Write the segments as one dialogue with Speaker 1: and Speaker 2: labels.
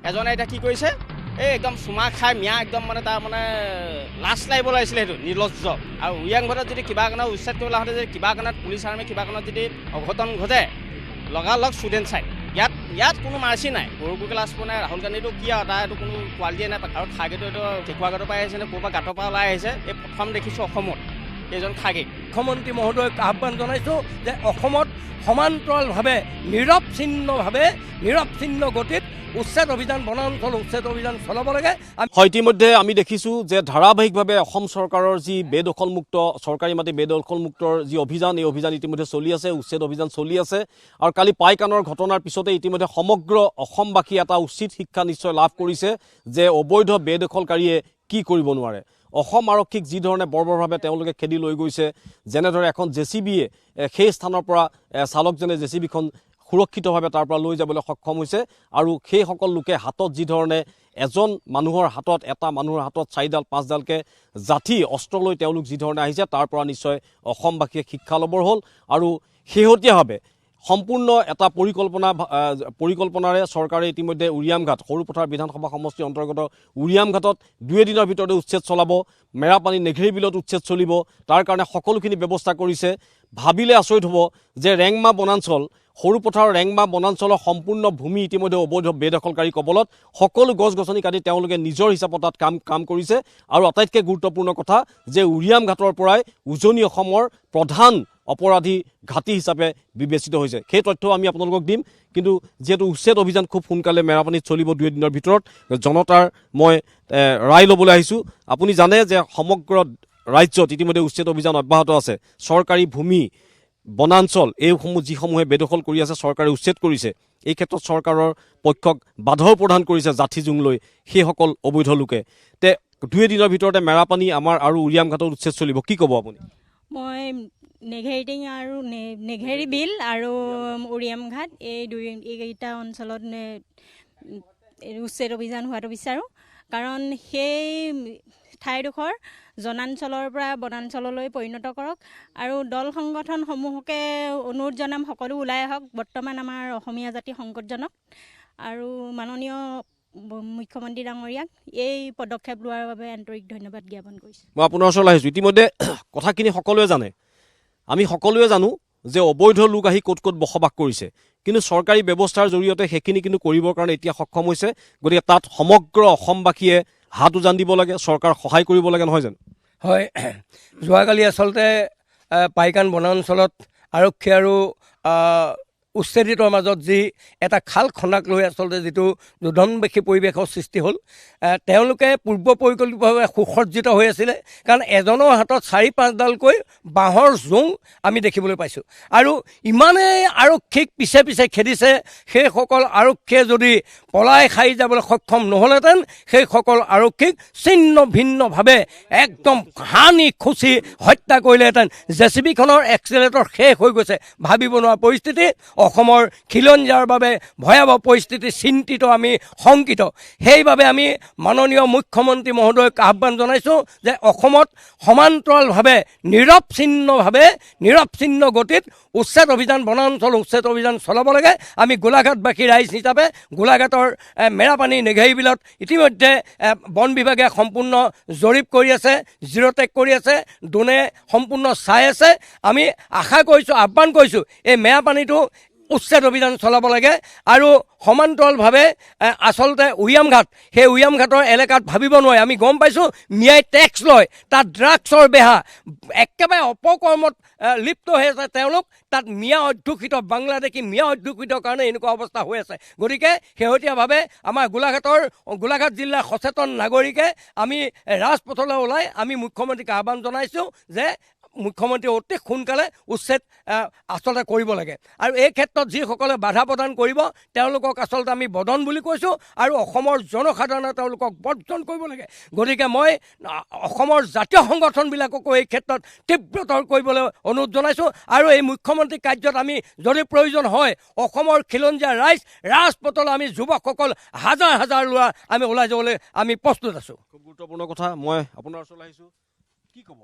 Speaker 1: এজনে এতিয়া কি কৰিছে এই একদম চুমা খাই মিয়া একদম মানে তাৰ মানে লাজ লাগিব লাগিছিলে সেইটো নিৰ্লজ্জ আৰু উৰিয়াং ঘাটত যদি কিবা কাৰণত উচ্ছেদ কৰিবলৈ আহোঁতে যদি কিবা কাৰণত পুলিচ আৰ্মি কিবা কাৰণত যদি অঘটন ঘটে লগালগ ষ্টুডেণ্ট চাই ইয়াত কোনো মাৰ্চি নাই গৰুকু ক্লাছ পোৱা নাই ৰাহুল গান্ধীটো কি আৰু তাৰ এইটো কোনো কোৱালিটিয়ে নাই আৰু খাগেটো এইটো ঠেকুৱা গাঁতৰ পৰা আহিছে নে ক'ৰবাত গাঁতৰ পৰা ওলাই আহিছে এই প্ৰথম দেখিছোঁ অসমত এইজন খাগে
Speaker 2: মুখ্যমন্ত্ৰী মহোদয়ক আহ্বান জনাইছোঁ যে অসমত সমান্তৰালভাৱে নিৰৱচ্ছিন্ন গতিত উচ্ছেদ অভিযান বনাঞ্চল উচ্ছেদ অভিযান চলাব লাগে।
Speaker 3: ইতিমধ্যে আমি দেখিছোঁ যে ধাৰাবাহিকভাৱে অসম চৰকাৰৰ যি বেদখলমুক্ত চৰকাৰী মাটি বেদখলমুক্তৰ যি অভিযান এই অভিযান ইতিমধ্যে চলি আছে উচ্ছেদ অভিযান চলি আছে আৰু কালি পাইকানৰ ঘটনাৰ পিছতে ইতিমধ্যে সমগ্ৰ অসমবাসী এটা উচিত শিক্ষা নিশ্চয় লাভ কৰিছে যে অবৈধ বেদখলকাৰীয়ে কি কৰিব নোৱাৰে। অসম আৰক্ষীক যি ধৰণে বৰ্বৰভাৱে তেওঁলোকে খেদি লৈ গৈছে যেনেদৰে এখন জেচিবিয়ে সেই স্থানৰ পৰা চালকজনে জেচিবিখন সুৰক্ষিতভাৱে তাৰ পৰা লৈ যাবলৈ সক্ষম হৈছে আৰু সেইসকল লোকে হাতত যি ধৰণে এজন মানুহৰ হাতত এটা মানুহৰ হাতত 4ডাল 5ডালকৈ জাঠি অস্ত্ৰ লৈ তেওঁলোক যি ধৰণে আহিছে তাৰ পৰা নিশ্চয় অসমবাসীয়ে শিক্ষা ল'বৰ হ'ল আৰু শেহতীয়াভাৱে সম্পূৰ্ণ এটা পৰিকল্পনাৰে চৰকাৰে ইতিমধ্যে উৰিয়াম ঘাট সৰুপথাৰ বিধানসভা সমষ্টিৰ অন্তৰ্গত উৰিয়াম ঘাটত 2 দিনৰ ভিতৰতে উচ্ছেদ চলাব মেৰাপানী নেঘেৰী বিলত উচ্ছেদ চলিব তাৰ কাৰণে সকলোখিনি ব্যৱস্থা কৰিছে। ভাবিলে আচৰিত হ'ব যে ৰেংমা বনাঞ্চল সৰুপথাৰৰ ৰেংমা বনাঞ্চলৰ সম্পূৰ্ণ ভূমি ইতিমধ্যে অবৈধ বেদখলকাৰী কবলত সকলো গছ গছনি কাটি তেওঁলোকে নিজৰ হিচাপত তাত কাম কৰিছে আৰু আটাইতকৈ গুৰুত্বপূৰ্ণ কথা যে উৰিয়াম ঘাটৰ পৰাই উজনি অসমৰ প্ৰধান অপৰাধী ঘাটি হিচাপে বিবেচিত হৈছে। সেই তথ্যও আমি আপোনালোকক দিম কিন্তু যেহেতু উচ্ছেদ অভিযান খুব সোনকালে মেৰাপানীত চলিব 2 দিনৰ ভিতৰত জনতাৰ মই ৰায় ল'বলৈ আহিছোঁ। আপুনি জানে যে সমগ্ৰ ৰাজ্যত ইতিমধ্যে উচ্ছেদ অভিযান অব্যাহত আছে। চৰকাৰী ভূমি বনাঞ্চল এইসমূহ যিসমূহে বেদখল কৰি আছে চৰকাৰে উচ্ছেদ কৰিছে এই ক্ষেত্ৰত চৰকাৰৰ পক্ষক বাধাও প্ৰদান কৰিছে জাঠি জোং লৈ সেইসকল অবৈধ লোকে। 2 দিনৰ ভিতৰতে মেৰাপানী আমাৰ আৰু উৰিয়াম ঘাটত উচ্ছেদ চলিব কি ক'ব আপুনি?
Speaker 4: মই নেঘেৰিটিং আৰু নেঘেৰী বিল আৰু উৰিয়াম ঘাট এইকেইটা অঞ্চলত উচ্ছেদ অভিযান হোৱাটো বিচাৰোঁ কাৰণ সেই ঠাইডোখৰ জনাঞ্চলৰ পৰা বনাঞ্চললৈ পৰিণত কৰক আৰু দল সংগঠনসমূহকে অনুৰোধ জনাম সকলো ওলাই আহক। বৰ্তমান আমাৰ অসমীয়া জাতি সংকটজনক আৰু মাননীয় মুখ্যমন্ত্ৰী ডাঙৰীয়াক এই পদক্ষেপ লোৱাৰ বাবে আন্তৰিক ধন্যবাদ জ্ঞাপন কৰিছোঁ।
Speaker 3: মই আপোনাৰ ওচৰলৈ আহিছোঁ। ইতিমধ্যে কথাখিনি সকলোৱে জানে আমি সকলোৱে জানো যে অবৈধ লোক আহি ক'ত বসবাস কৰিছে কিন্তু চৰকাৰী ব্যৱস্থাৰ জৰিয়তে সেইখিনি কিন্তু কৰিবৰ কাৰণে এতিয়া সক্ষম হৈছে। গতিকে তাত সমগ্ৰ অসমবাসীয়ে হাত উজান দিব লাগে চৰকাৰ সহায় কৰিব লাগে নহয় জানো?
Speaker 2: হয় যোৱাকালি আচলতে পাইকান বনাঞ্চলত আৰক্ষী আৰু উচ্ছেদিতৰ মাজত যি এটা খাল খন্দাক লৈ আচলতে যিটো যুদ্ধনবেশী পৰিৱেশৰ সৃষ্টি হ'ল তেওঁলোকে পূৰ্ব পৰিকল্পিতভাৱে সুসজ্জিত হৈ আছিলে কাৰণ এজনৰ হাতত 4-5ডালকৈ বাঁহৰ জোং আমি দেখিবলৈ পাইছোঁ আৰু ইমানেই আৰক্ষীক পিছে খেদিছে সেইসকল আৰক্ষীয়ে যদি পলাই খাই যাবলৈ সক্ষম নহ'লহেঁতেন সেইসকল আৰক্ষীক ছিন্ন ভিন্নভাৱে একদম হানি খুচি হত্যা কৰিলেহেঁতেন। জেচিবিখনৰ এক্সিলেটৰ শেষ হৈ গৈছে ভাবিব নোৱাৰা পৰিস্থিতি। অসমৰ খিলঞ্জীয়াৰ বাবে ভয়াৱহ পৰিস্থিতি চিন্তিত আমি শংকিত। সেইবাবে আমি মাননীয় মুখ্যমন্ত্ৰী মহোদয়ক আহ্বান জনাইছোঁ যে অসমত সমান্তৰালভাৱে নিৰৱচ্ছিন্ন গতিত উচ্ছেদ অভিযান বনাঞ্চল উচ্ছেদ অভিযান চলাব লাগে। আমি গোলাঘাটবাসী ৰাইজ হিচাপে গোলাঘাটৰ মেৰাপানী নেঘেৰী বিলত ইতিমধ্যে বন বিভাগে সম্পূৰ্ণ জৰীপ কৰি আছে জিৰ'টেক কৰি আছে ড্ৰোনে সম্পূৰ্ণ চাই আছে। আমি আশা কৰিছোঁ আহ্বান কৰিছোঁ এই মেৰাপানীটো উচ্ছেদ অভিযান চলাব লাগে আৰু সমান্তৰালভাৱে আচলতে উৰিয়াম ঘাট সেই উৰিয়াম ঘাটৰ এলেকাত ভাবিব নোৱাৰে আমি গম পাইছোঁ মিয়াই টেক্স লয় তাত ড্ৰাগছৰ বেহা একেবাৰে অপকৰ্মত লিপ্ত হৈ আছে তেওঁলোক তাত মিয়া অধ্যুষিত বাংলাদেশী মিয়া অধ্যুষিতৰ কাৰণে এনেকুৱা অৱস্থা হৈ আছে। গতিকে শেহতীয়াভাৱে আমাৰ গোলাঘাট জিলাৰ সচেতন নাগৰিকে আমি ৰাজপথলৈ ওলাই আমি মুখ্যমন্ত্ৰীক আহ্বান জনাইছোঁ যে মুখ্যমন্ত্ৰীয়ে অতি সোনকালে উচ্ছেদ আচলতে কৰিব লাগে আৰু এই ক্ষেত্ৰত যিসকলে বাধা প্ৰদান কৰিব তেওঁলোকক আচলতে আমি বদন বুলি কৈছোঁ আৰু অসমৰ জনসাধাৰণে তেওঁলোকক বৰ্জন কৰিব লাগে। গতিকে মই অসমৰ জাতীয় সংগঠনবিলাককো এই ক্ষেত্ৰত তীব্ৰতৰ কৰিবলৈ অনুৰোধ জনাইছোঁ আৰু এই মুখ্যমন্ত্ৰী কাৰ্যত আমি যদি প্ৰয়োজন হয় অসমৰ খিলঞ্জীয়া ৰাইজ ৰাজপথলৈ আমি যুৱকসকল হাজাৰ লোৱা আমি ওলাই যাবলৈ আমি প্ৰস্তুত আছোঁ।
Speaker 3: খুব গুৰুত্বপূৰ্ণ কথা। মই আপোনাৰ ওচৰলৈ আহিছোঁ কি ক'ব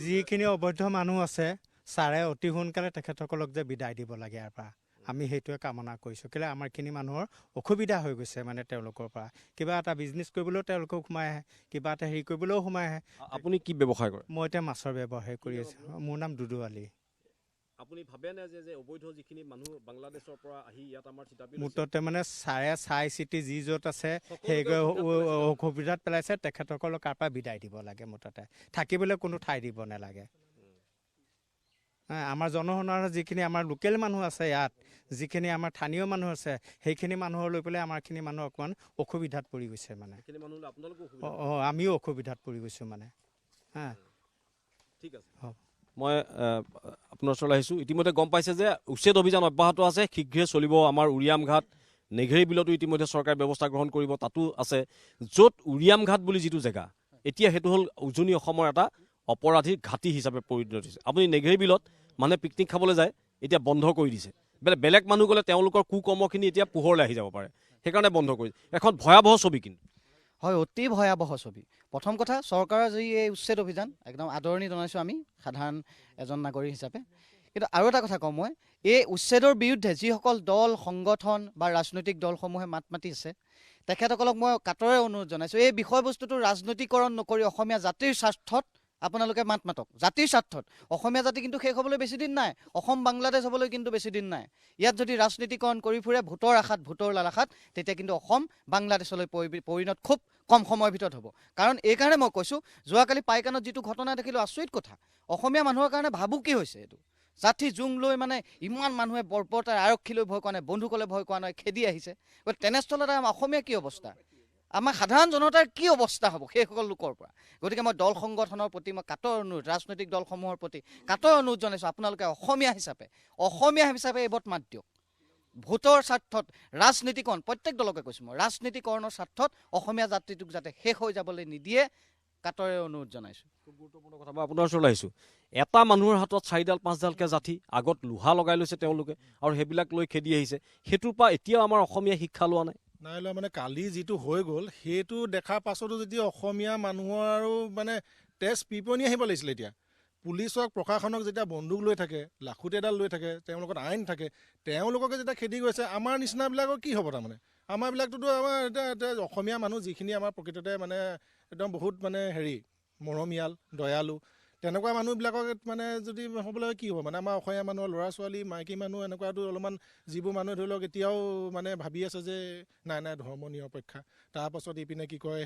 Speaker 5: যিখিনি অবৈধ মানুহ আছে ছাৰে অতি সোনকালে তেখেতসকলক যে বিদায় দিব লাগে ইয়াৰ পৰা আমি সেইটোৱে কামনা কৰিছোঁ। কেলৈ আমাৰখিনি মানুহৰ অসুবিধা হৈ গৈছে মানে তেওঁলোকৰ পৰা কিবা এটা বিজনেছ কৰিবলৈও তেওঁলোকেও সোমাই আহে, কিবা এটা হেৰি কৰিবলৈও সোমাই আহে।
Speaker 3: আপুনি কি ব্যৱসায় কৰে?
Speaker 5: মই এতিয়া মাছৰ ব্যৱসায় কৰি আছোঁ। মোৰ নাম দুদু আলী।
Speaker 3: আপুনি ভাবেনে যে অবৈধ যিখিনি মানুহ বাংলাদেশৰ পৰা আহি ইয়াত আমাৰ থিতাপি
Speaker 5: মুঠতে মানে চাই চিতি যি য'ত আছে সেই অসুবিধাত পেলাইছে, তেখেতসকলক তাৰ পৰা বিদায় দিব লাগে। মুঠতে থাকিবলৈ কোনো ঠাই দিব নালাগে। আমাৰ জনসাধাৰণৰ যিখিনি আমাৰ লোকেল মানুহ আছে ইয়াত, যিখিনি আমাৰ স্থানীয় মানুহ আছে, সেইখিনি মানুহৰ লৈ পেলাই আমাৰখিনি মানুহ অকণমান অসুবিধাত পৰি গৈছে মানে। আমিও অসুবিধাত পৰি গৈছোঁ মানে।
Speaker 3: ঠিক আছে, মই আপোনাৰ ওচৰলৈ আহিছোঁ। ইতিমধ্যে গম পাইছে যে উচ্ছেদ অভিযান অব্যাহত আছে, শীঘ্ৰে চলিব। আমাৰ উৰিয়াম ঘাট, নেঘেৰি বিলতো ইতিমধ্যে চৰকাৰে ব্যৱস্থা গ্ৰহণ কৰিব। তাতো আছে য'ত উৰিয়াম ঘাট বুলি যিটো জেগা, এতিয়া সেইটো হ'ল উজনি অসমৰ এটা অপৰাধীৰ ঘাটি হিচাপে পৰিণত হৈছে। আপুনি নেঘেৰি বিলত মানুহে পিকনিক খাবলৈ যায়, এতিয়া বন্ধ কৰি দিছে। বেলেগ মানুহ গ'লে তেওঁলোকৰ কুকৰ্মখিনি এতিয়া পোহৰলৈ আহি যাব পাৰে, সেইকাৰণে বন্ধ কৰিছে। এখন ভয়াৱহ ছবি কিন্তু।
Speaker 6: হয়, অতি ভয়াৱহ ছবি। প্ৰথম কথা, চৰকাৰৰ যি এই উচ্ছেদ অভিযান একদম আদৰণি জনাইছোঁ আমি সাধাৰণ এজন নাগৰিক হিচাপে। কিন্তু আৰু এটা কথা কওঁ, মই এই উচ্ছেদৰ বিৰুদ্ধে যিসকল দল, সংগঠন বা ৰাজনৈতিক দলসমূহে মাত মাতি আছে, তেখেতসকলক মই কাটৰে অনুৰোধ জনাইছোঁ, এই বিষয়বস্তুটো ৰাজনৈতিকৰণ নকৰি অসমীয়া জাতিৰ স্বাৰ্থত আপোনালোকে মাত মাতক। জাতিৰ স্বাৰ্থত অসমীয়া জাতি কিন্তু শেষ হ'বলৈ বেছি দিন নাই। অসম বাংলাদেশ হ'বলৈ কিন্তু বেছি দিন নাই। ইয়াত যদি ৰাজনীতিকৰণ কৰি ফুৰে ভোটৰ আশাত, ভোটৰ লালাসাত, তেতিয়া কিন্তু অসম বাংলাদেশলৈ পৰিণত খুব কম সময়ৰ ভিতৰত হ'ব। কাৰণ এইকাৰণে মই কৈছোঁ, যোৱাকালি পাইকানত যিটো ঘটনা দেখিলোঁ, আচৰিত কথা। অসমীয়া মানুহৰ কাৰণে ভাবুকি হৈছে এইটো। জাতি জোং লৈ মানে ইমান মানুহে বৰ্বৰতাৰ আৰক্ষীলৈ ভয় কৰা নাই, বন্ধুকলৈ ভয় কৰা নাই, খেদি আহিছে। গতিকে তেনেস্থলত অসমীয়া কি অৱস্থা, আমাৰ সাধাৰণ জনতাৰ কি অৱস্থা হ'ব সেইসকল লোকৰ পৰা। গতিকে মই দল সংগঠনৰ প্ৰতি মই কাটৰ অনুৰোধ, ৰাজনৈতিক দলসমূহৰ প্ৰতি কাটৰ অনুৰোধ জনাইছোঁ, আপোনালোকে অসমীয়া হিচাপে এইবত মাত দিয়ক। ভোটৰ স্বাৰ্থত ৰাজনীতিকৰণ, প্ৰত্যেক দলকে কৈছোঁ মই, ৰাজনীতিকৰণৰ স্বাৰ্থত অসমীয়া জাতিটোক যাতে শেষ হৈ যাবলৈ নিদিয়ে, কাটৰে অনুৰোধ জনাইছোঁ।
Speaker 3: খুব গুৰুত্বপূৰ্ণ কথা, মই আপোনাৰ ওচৰলৈ আহিছোঁ। এটা মানুহৰ হাতত 4ডাল 5ডালকৈ যাঠি, আগত লোহা লগাই লৈছে তেওঁলোকে, আৰু সেইবিলাক লৈ খেদি আহিছে। সেইটোৰ পৰা এতিয়াও আমাৰ অসমীয়া শিক্ষা লোৱা নাই
Speaker 7: লোৱা। মানে কালি যিটো হৈ গ'ল, সেইটো দেখাৰ পাছতো যদি অসমীয়া মানুহৰ আৰু মানে তেজ পিপনি আহিব লাগিছিলে। এতিয়া পুলিচক, প্ৰশাসনক যেতিয়া বন্দুক লৈ থাকে, লাখুটি এডাল লৈ থাকে, তেওঁলোকৰ আইন থাকে, তেওঁলোককে যেতিয়া খেদি গৈছে, আমাৰ নিচিনাবিলাকৰ কি হ'ব? তাৰমানে আমাৰবিলাকটোতো আমাৰ এতিয়া অসমীয়া মানুহ যিখিনি আমাৰ প্ৰকৃততে মানে একদম বহুত মানে মৰমীয়াল, দয়ালু, তেনেকুৱা মানুহবিলাকক মানে যদি হ'বলৈ কি হ'ব? মানে আমাৰ অসমীয়া মানুহৰ ল'ৰা ছোৱালী, মাইকী মানুহ, এনেকুৱাটো অলপমান যিবোৰ মানুহে ধৰি লওক এতিয়াও মানে ভাবি আছে যে নাই ধৰ্ম নিৰপেক্ষা, তাৰপাছত ইপিনে কি কয়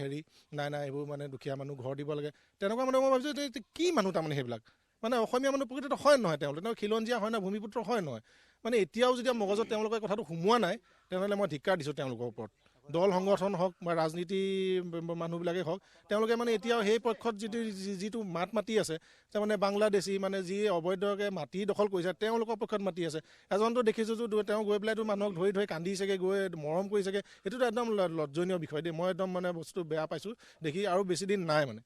Speaker 7: নাই এইবোৰ মানে দুখীয়া মানুহ ঘৰ দিব লাগে, তেনেকুৱা মানুহ মই ভাবিছোঁ কি মানুহ তাৰমানে সেইবিলাক মানে অসমীয়া মানুহ প্ৰকৃততে হয় নহয়, তেওঁলোকে খিলঞ্জীয়া হয় নহয়, ভূমিপুত্ৰ হয় নহয়। মানে এতিয়াও যদি মগজত তেওঁলোকে কথাটো সোমোৱা নাই, তেনেহ'লে মই ধিক্কাৰ দিছোঁ তেওঁলোকৰ ওপৰত। দল সংগঠন হওক বা ৰাজনীতি মানুহবিলাকেই হওক, তেওঁলোকে মানে এতিয়াও সেই পক্ষত যিটো মাত মাতি আছে, তাৰমানে বাংলাদেশী মানে যি অবৈধকৈ মাটি দখল কৰিছে, তেওঁলোকৰ পক্ষত মাতি আছে। এজনটো দেখিছোঁ যে তেওঁ গৈ পেলাইতো মানুহক ধৰি কান্দিছেগৈ, গৈ মৰম কৰিছেগৈ। এইটোতো একদম লজ্জনীয় বিষয় দেই। মই একদম মানে বস্তু বেয়া পাইছোঁ দেখি। আৰু বেছি দিন নাই মানে,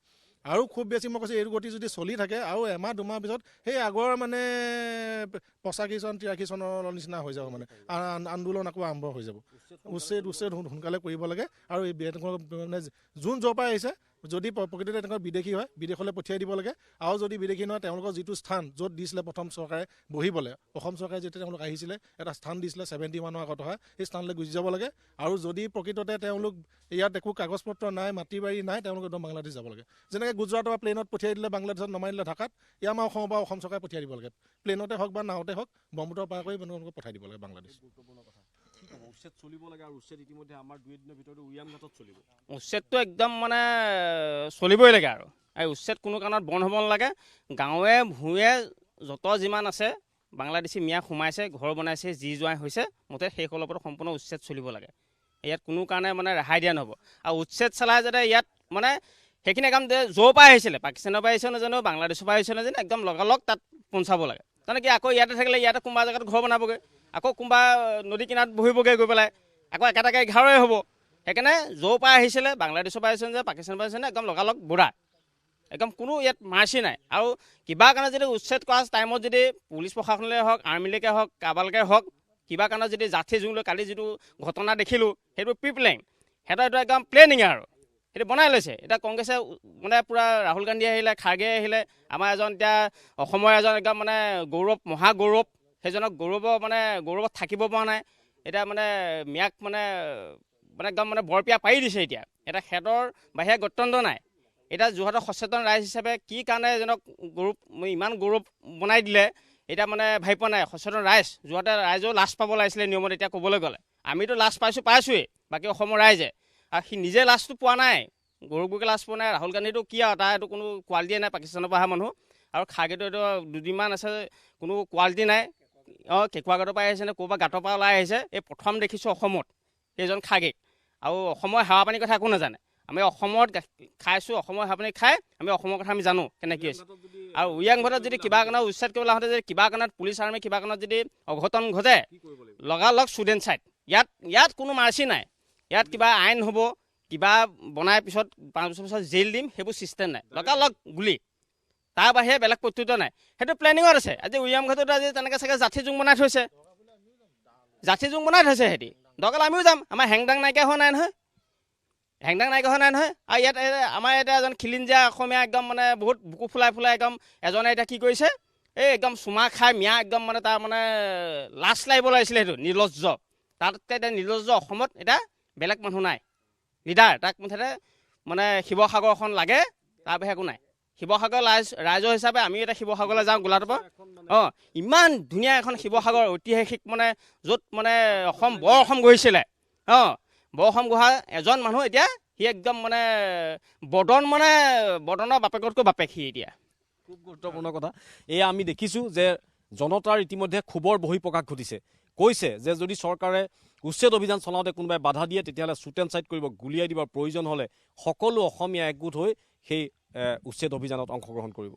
Speaker 7: আৰু খুব বেছি মই কৈছোঁ এইটো গতি যদি চলি থাকে, আৰু এমাহ দুমাহ পিছত সেই আগৰ মানে 85 চন 83 চনৰ নিচিনা হৈ যাব। মানে আন্দোলন আকৌ আৰম্ভ হৈ যাব। উচ্ছেদ সোনকালে কৰিব লাগে। আৰু এই মানে যোন য'ৰ পৰা আহিছে, যদি প্ৰকৃততে তেনেকুৱা বিদেশী হয়, বিদেশলৈ পঠিয়াই দিব লাগে। আৰু যদি বিদেশী নহয়, তেওঁলোকৰ যিটো স্থান য'ত দিছিলে প্ৰথম চৰকাৰে বহিবলৈ, অসম চৰকাৰে যেতিয়া তেওঁলোক আহিছিলে এটা স্থান দিছিলে 70 মানৰ আগত অহা, সেই স্থানলৈ গুচি যাব লাগে। আৰু যদি প্ৰকৃততে তেওঁলোক ইয়াত একো কাগজ পত্ৰ নাই, মাটি বাৰী নাই, তেওঁলোক একদম বাংলাদেশ যাব লাগে। যেনেকৈ গুজৰাটৰ পৰা প্লেনত পঠিয়াই দিলে, বাংলাদেশত নমাই দিলে ঢাকাত, ইয়াৰ আমাৰ অসমৰ পৰা অসম চৰকাৰে পঠিয়াই দিব লাগে। প্লেনতে হওক বা নাওতে হওক, ব্ৰহ্মপুত্ৰ পাৰ কৰি মানুহক পঠাই দিব লাগে বাংলাদেশ।
Speaker 3: উচ্ছেদ চলিব লাগে, আৰু উচ্ছেদ ইতিমধ্যে আমাৰ 2 দিনৰ ভিতৰতে উৰিয়াম ঘাটত চলিব।
Speaker 1: উচ্ছেদটো একদম মানে চলিবই লাগে। আৰু এই উচ্ছেদ কোনো কাৰণত বন্ধ হ'ব নালাগে। গাঁৱে ভূঞে যত যিমান আছে বাংলাদেশী মিয়া সোমাইছে, ঘৰ বনাইছে, যি জোৱাই হৈছে, মুঠতে সেইসকলৰ ওপৰত সম্পূৰ্ণ উচ্ছেদ চলিব লাগে। ইয়াত কোনো কাৰণে মানে ৰেহাই দিয়া নহ'ব। আৰু উচ্ছেদ চলাই যাতে ইয়াত মানে সেইখিনি কাম য'ৰ পৰা আহিছিলে, পাকিস্তানৰ পৰা আহিছে নাজানো, বাংলাদেশৰ পৰা আহিছে নাজানো, একদম লগালগ তাত পঞ্চাব লাগে। তাৰমানে কি আকৌ ইয়াতে থাকিলে ইয়াতে কোনোবা জেগাত ঘৰ বনাবগৈ, আকৌ কোনোবা নদী কিনাৰত বহিবগৈ গৈ পেলাই, আকৌ একেটাকে ঘৰৰে হ'ব। সেইকাৰণে য'ৰ পৰা আহিছিলে, বাংলাদেশৰ পৰা আহিছে যে, পাকিস্তানৰ পৰা আহিছে, একদম লগালগ বুঢ়া, একদম কোনো ইয়াত মাৰ্চি নাই। আৰু কিবা কাৰণে যদি উচ্ছেদ কৰা টাইমত যদি পুলিচ প্ৰশাসনলৈ হওক, আৰ্মিলৈকে হওক, কাবালকে হওক, কিবা কাৰণত যদি জাঠি জোং লৈ কালি যিটো ঘটনা দেখিলোঁ, সেইটো প্ৰিপ্লেং, সিহঁতৰ এইটো একদম প্লেনিং আৰু সেইটো বনাই লৈছে। এতিয়া কংগ্ৰেছে মানে পূৰা ৰাহুল গান্ধী আহিলে, খাৰ্গে আহিলে, আমাৰ এজন এতিয়া অসমৰ এজন একদম মানে গৌৰৱ, মহাগৌৰৱ সেইজনক গৌৰৱত থাকিব পৰা নাই। এতিয়া মানে মিয়াক মানে একদম মানে বৰপিয়া পাৰি দিছে। এতিয়া সিহঁতৰ বাহিৰে গত্যন্ত নাই। এতিয়া যোৰহাটৰ সচেতন ৰাইজ হিচাপে কি কাৰণে এজনক ইমান গৌৰৱ বনাই দিলে এতিয়া মানে ভাবি পোৱা নাই। সচেতন ৰাইজ যোৰহাটৰ ৰাইজেও লাজ পাব লাগিছিলে নিয়মত। এতিয়া ক'বলৈ গ'লে আমিতো লাজ পাইছোৱেই, বাকী অসমৰ ৰাইজে, আৰু সি নিজে লাজটো পোৱা নাই। গৌৰৱ গগৈকে লাজ পোৱা নাই। ৰাহুল গান্ধীটো কি আৰু তাৰ এইটো কোনো কোৱালিটিয়ে নাই, পাকিস্তানৰ পৰা অহা মানুহ। আৰু খাগেতো এইটো দুদিনমান আছে, কোনো কোৱালিটি নাই। কেঁকুৰা গাঁতৰ পৰা আহিছে নে ক'ৰবাত গাঁতৰ পৰা ওলাই আহিছে। এই প্ৰথম দেখিছোঁ অসমত সেইজন খাগেক। আৰু অসমৰ হাৱা পানীৰ কথা একো নাজানে। আমি অসমত খাইছোঁ, অসমৰ হাৱা পানী খাই আমি অসমৰ কথা আমি জানো কেনেকৈ হৈছে। আৰু উৰিয়াং ভটত যদি কিবা কাৰণত উচ্ছেদ কৰিবলৈ আহোঁতে যদি কিবা কাৰণত পুলিচ আৰ্মি কিবা কাৰণত যদি অঘটন ঘটে, লগালগ ষ্টুডেণ্ট চাইড। ইয়াত কোনো মাৰ্চি নাই। ইয়াত কিবা আইন হ'ব, কিবা বনাই পিছত 5 বছৰ পিছত জেইল দিম, সেইবোৰ ছিষ্টেম নাই। লগালগ গুলি, তাৰ বাহিৰে বেলেগ প্ৰত্যুত্তৰ নাই। সেইটো প্লেনিঙত আছে। আজি উৰিয়াম ঘাটত আজি তেনেকৈ চাগে জাঠি জোং বনাই থৈছে সিহঁতি। দৰকাৰ আমিও যাম। আমাৰ হেংদাং নাইকিয়া হোৱা নাই নহয়। আৰু ইয়াত আমাৰ এতিয়া এজন খিলিঞ্জীয়া অসমীয়া একদম মানে বহুত বুকু ফুলাই একদম এজনে এতিয়া কি কৰিছে, এই একদম চুমা খাই মিয়া একদম মানে তাৰ মানে লাজ লাগিব লাগিছিলে। সেইটো নিৰ্লজ্জ। তাতকৈ এতিয়া নিৰ্লজ্জ অসমত এতিয়া বেলেগ মানুহ নাই। লিডাৰ তাক মুঠতে মানে শিৱসাগৰখন লাগে, তাৰ বাহিৰে একো নাই। শিৱসাগৰ ৰাইজৰ হিচাপে আমি এতিয়া শিৱসাগৰলৈ যাওঁ গোলাঘাটৰ পৰা। ইমান ধুনীয়া এখন শিৱসাগৰ ঐতিহাসিক, মানে য'ত মানে বৰ অসম গঢ়িছিলে। বৰ অসম গঢ়া এজন মানুহ এতিয়া সি একদম মানে বদনৰ বাপেকতকৈ বাপেক সি এতিয়া।
Speaker 3: খুব গুৰুত্বপূৰ্ণ কথা। এয়া আমি দেখিছোঁ যে জনতাৰ ইতিমধ্যে ক্ষোভৰ বহিঃপ্ৰকাশ ঘটিছে। কৈছে যে যদি চৰকাৰে উচ্ছেদ অভিযান চলাওঁতে কোনোবাই বাধা দিয়ে, তেতিয়াহ'লে শ্বুট এণ্ড চাইড কৰিব, গুলিয়াই দিবৰ প্ৰয়োজন হ'লে সকলো অসমীয়া একগোট হৈ সেই উচ্ছেদ অভিযানত অংশগ্ৰহণ কৰিব।